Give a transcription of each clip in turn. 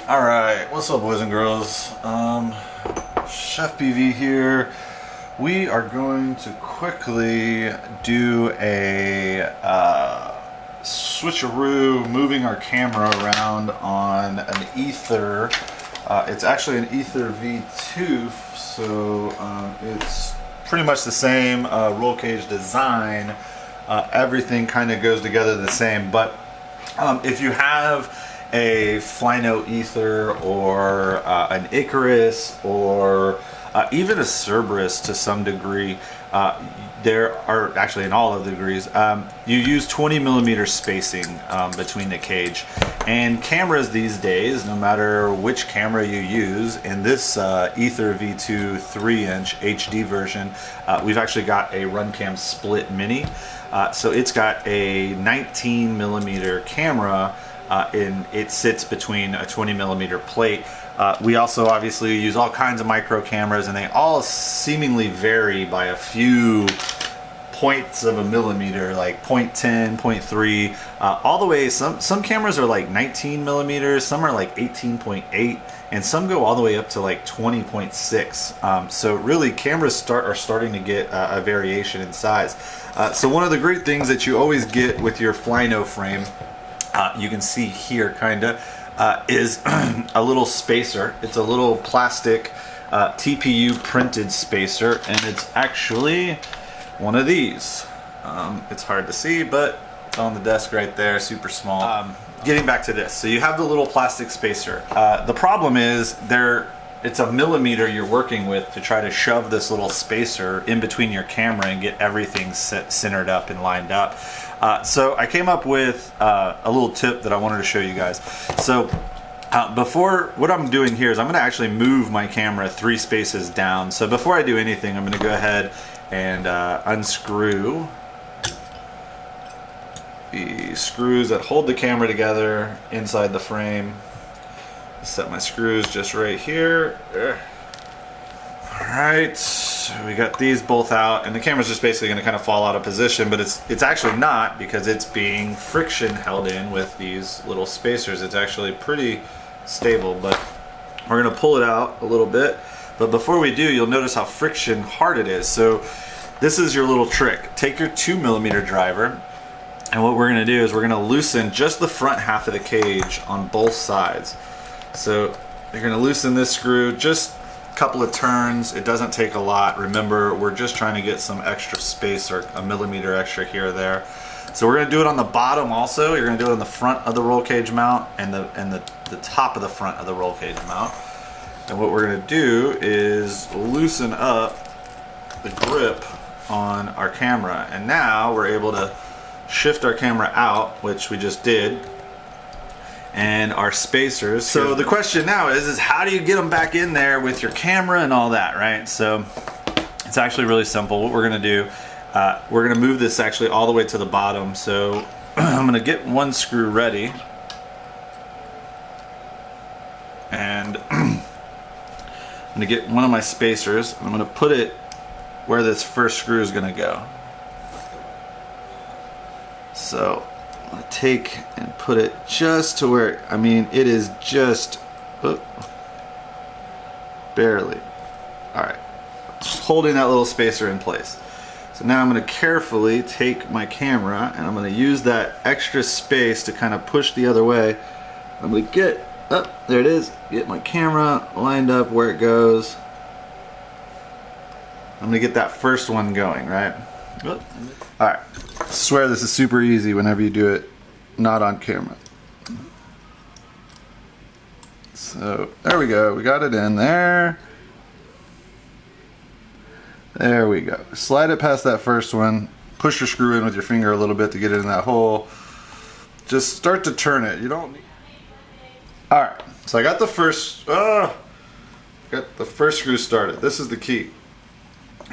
Alright, what's up boys and girls? Chef BV here. We are going to quickly do a switcheroo, moving our camera around on an ÄTHER. It's actually an ÄTHER V2, so it's pretty much the same roll cage design. Everything kind of goes together the same, but if you have a Flynoceros ÄTHER or an Icarus or even a Cerberus to some degree, there are actually in all of the degrees, you use 20mm spacing between the cage. And cameras these days, no matter which camera you use, in this ÄTHER V2 3-inch HD version, we've actually got a RunCam Split Mini. So it's got a 19mm camera. It sits between a 20mm plate. We also obviously use all kinds of micro cameras, and they all seemingly vary by a few points of a millimeter, like 0.10, 0.3, all the way. Some cameras are like 19mm, some are like 18.8, and some go all the way up to like 20.6. So really, cameras are starting to get a variation in size. So one of the great things that you always get with your Flyno frame, you can see here kinda, is a little spacer. It's a little plastic TPU printed spacer, and it's actually one of these. It's hard to see, but it's on the desk right there, super small. Getting back to this, so you have the little plastic spacer. The problem is it's a millimeter you're working with to try to shove this little spacer in between your camera and get everything centered up and lined up. So I came up with a little tip that I wanted to show you guys. So what I'm doing here is I'm going to actually move my camera 3 spaces down. So before I do anything, I'm going to go ahead and unscrew the screws that hold the camera together inside the frame. Set my screws just right here. Alright, we got these both out, and the camera's just basically going to kind of fall out of position, but it's actually not, because it's being friction held in with these little spacers. It's actually pretty stable, but we're going to pull it out a little bit. But before we do, you'll notice how friction hard it is. So this is your little trick. Take your 2mm driver, and what we're going to do is we're going to loosen just the front half of the cage on both sides. So you're going to loosen this screw, just a couple of turns. It doesn't take a lot. Remember, we're just trying to get some extra space, or a millimeter extra here or there. So we're going to do it on the bottom also. You're going to do it on the front of the roll cage mount and the top of the front of the roll cage mount. And what we're going to do is loosen up the grip on our camera. And now we're able to shift our camera out, which we just did, and our spacers. So the question now is how do you get them back in there with your camera and all that, right? So it's actually really simple. What we're gonna do, we're gonna move this actually all the way to the bottom. So I'm gonna get one screw ready, and I'm gonna get one of my spacers, and I'm gonna put it where this first screw is gonna go. So I'm going to take and put it just to where, I mean, it is just barely. Alright, holding that little spacer in place. So now I'm going to carefully take my camera, and I'm going to use that extra space to kind of push the other way. I'm going to get up, there it is, get my camera lined up where it goes. I'm going to get that first one going, right? Alright, I swear this is super easy whenever you do it not on camera. So there we go, we got it in there. There we go. Slide it past that first one, push your screw in with your finger a little bit to get it in that hole. Just start to turn it. You don't need... Alright, so I got the first screw started. This is the key.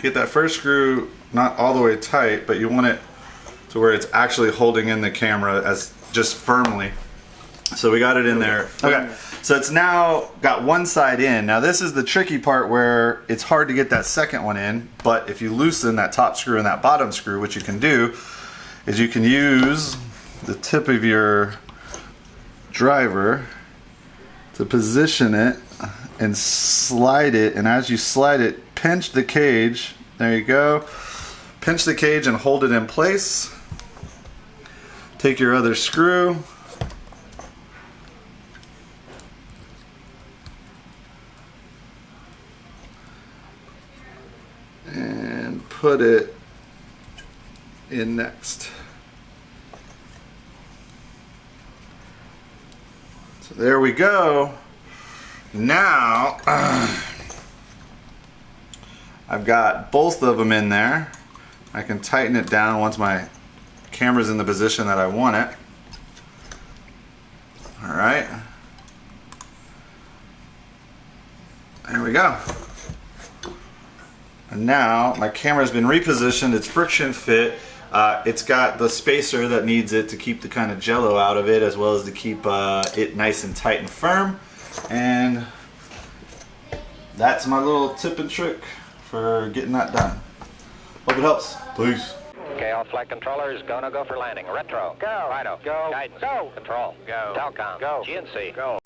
Get that first screw not all the way tight, but you want it to where it's actually holding in the camera as just firmly. So we got it in there. Okay, so it's now got one side in. Now this is the tricky part where it's hard to get that second one in, but if you loosen that top screw and that bottom screw, what you can do is you can use the tip of your driver to position it and slide it, and as you slide it, pinch the cage. There you go. Pinch the cage and hold it in place. Take your other screw, and put it in next. So there we go. Now I've got both of them in there. I can tighten it down once my camera's in the position that I want it. All right. There we go. And now my camera's been repositioned. It's friction fit. It's got the spacer that needs it to keep the kind of jello out of it, as well as to keep it nice and tight and firm. And that's my little tip and trick for getting that done. Hope it helps. Peace. Okay, all flight controllers, go for landing. Retro, go. Fido, go. Guidance, go. Control, go. Telcom, go. GNC, go.